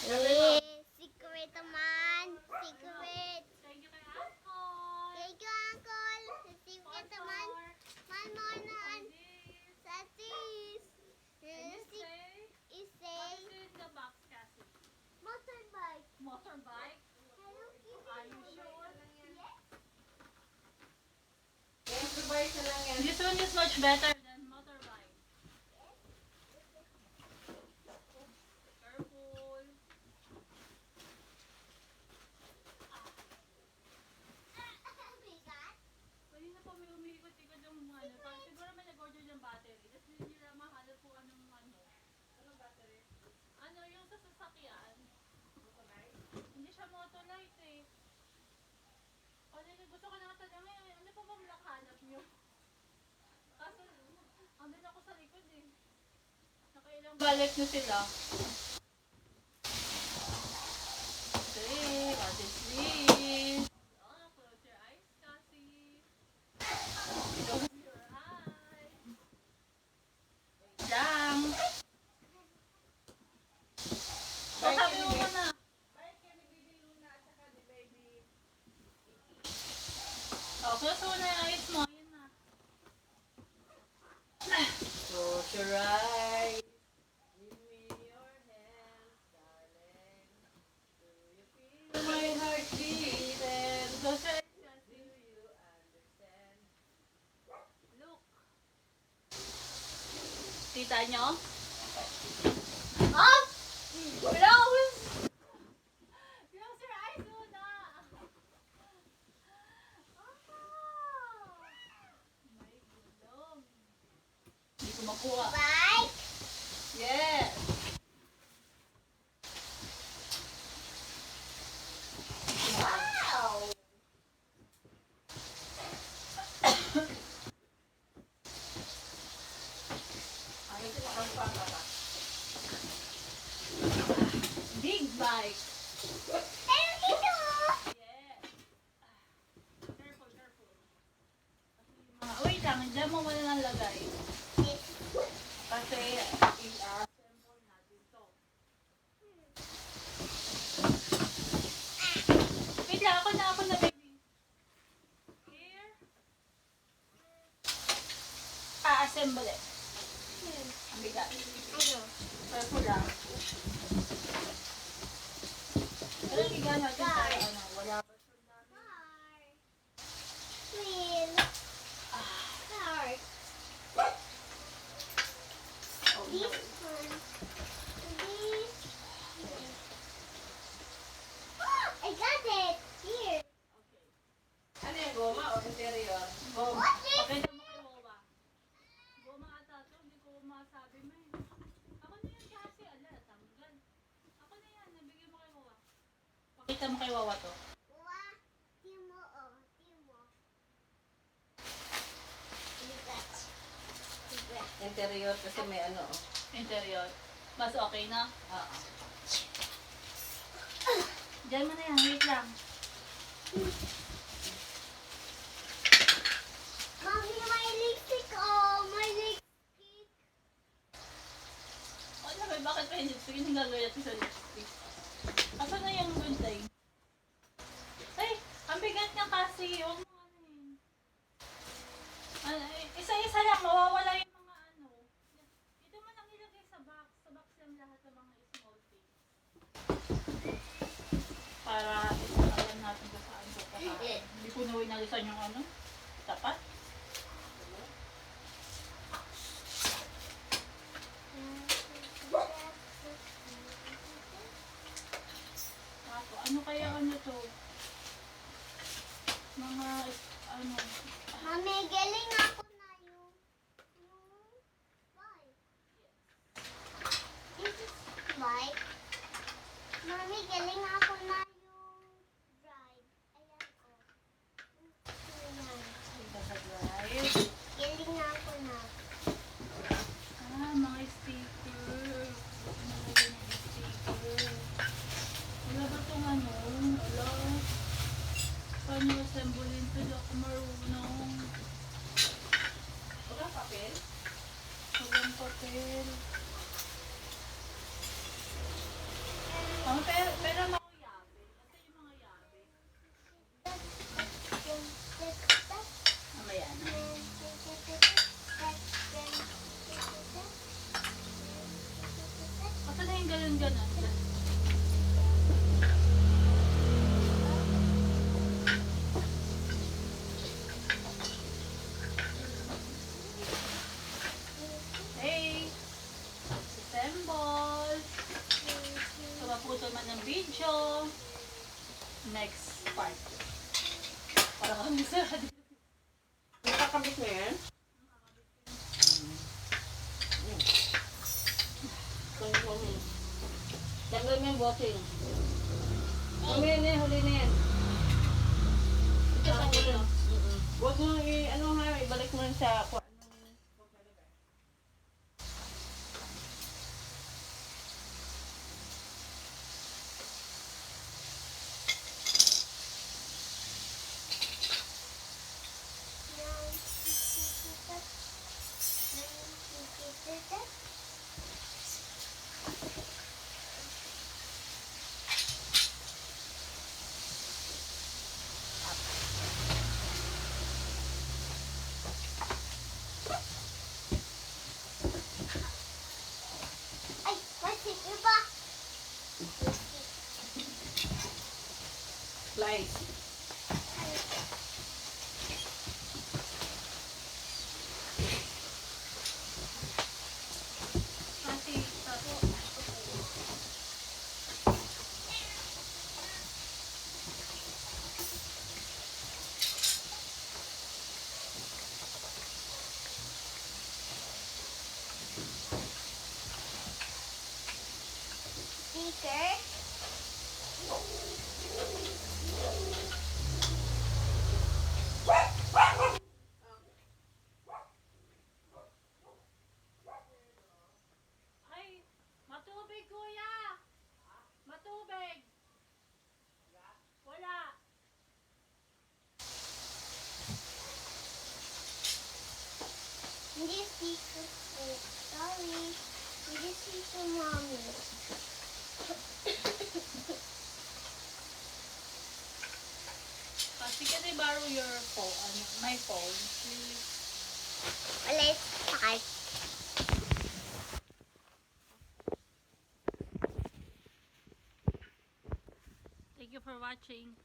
Eh, secret naman. Secret. Thank you kay Uncle. Thank you, Uncle. Secret naman. One more na. Sa sis. Can you say? Isay. What is in the box, Cassie? Motorbike. Motorbike? Hello Kitty. Are you sure? Yes. Motorbike na lang yan. This one is much better than motorbike. Careful. Bigat. Pwede na po may umikot-ikot yung ano. Siguro may nag-order ng battery. Tapos hindi nila mahanap po anong ano. Anong battery? Ano yung sa sasakyan. Hindi siya motolite eh. Gusto ko na tanongin, ano pa bang nakahanap nyo? Kaso, andun ako sa likod eh. Nakailang balik nyo sila. Okay, what is this? Oh, close your eyes, Cassie. Close your eyes. Wait lang. Sabi mo muna. Oh, close mo na yung eyes mo. Yun na. Close your eyes. Give me your hands, darling. Do you feel my heart beating? Close your eyes, Do Cassie. you understand? Look. Kita nyo? Oh! Close! Close your eyes muna! May gulong. Hindi ko makuha. Bike. Yes! Wow. Ay, ito ang pangkata. Big bike! Pero ito. Yes! Careful, careful. Wait lang, dyan mo muna nang lagay. Kasi, i-assemble natin to. Wait lang, ako na, baby. Here. Assemble it. Ang bigat. Ano? Careful lang. Pero higa natin tayo, ano, wala ba siya dami? Car. Wheel. Car. Oh, This no. one. This. Oh, I got it. Here. Okay. Ano yung goma o interior? Goma. What is- Pakita mo kay Wawa. Goma ata to, hindi ko masabi mo eh. Ako na yan kasi, ala, tanggal. Ako na yan, nabigyan mo kay Wawa. Pakita mo kay Wawa to. Wah. Timo. Oh. Timo. Bigat. Bigat. Interior kasi may ano. Oh. Interior. Mas okay na? Oo. Diyan mo na yan, wait lang. Mommy, my lipstick. Oh, my lipstick. Ano ba, bakit pa yung lipstick? Hindi gagawin natin sa lipstick. Asa na yung good thing? Ay, ang bigat niya kasi. Huwag mo ano yun. Isa-isa lang, mawawala yung mga ano. Ito mo nang ilagay sa box. Sa box lang lahat ng mga small things. Para alam natin kung saan ko kakain. Hindi ko nawinalisan yung ano. Tapat. Ako, ano kaya ano to? Mga ano. Mami, galing ako na yung bike. This is bike. Mami, galing ako na yung drive. Ayan ko. Ayan. Drive. Galing na ako na. Mga sticker. Nalagyan ng sticker. Wala ba itong ano? Wala. Paano assemble ito? Hindi ako marunong. yung ganun-ganun. Hey! Assemble! So, maputol man ng video. Next part. Para kami sa... Nakakabit mo yan? Tanggal mo yung boting. Huli na yan, huli na yan. Ito sa ulo. Huwag mo ano ha, ibalik mo yun sa... Ay, masik ba? Slice. Kasi, tato. Speaker. Ay, matubig kuya! Matubig! Wala! Hindi speaker po. Sorry. Hindi speaker, mommy. Kasi can I borrow your phone? My phone, please. Let's start. Thank you for watching.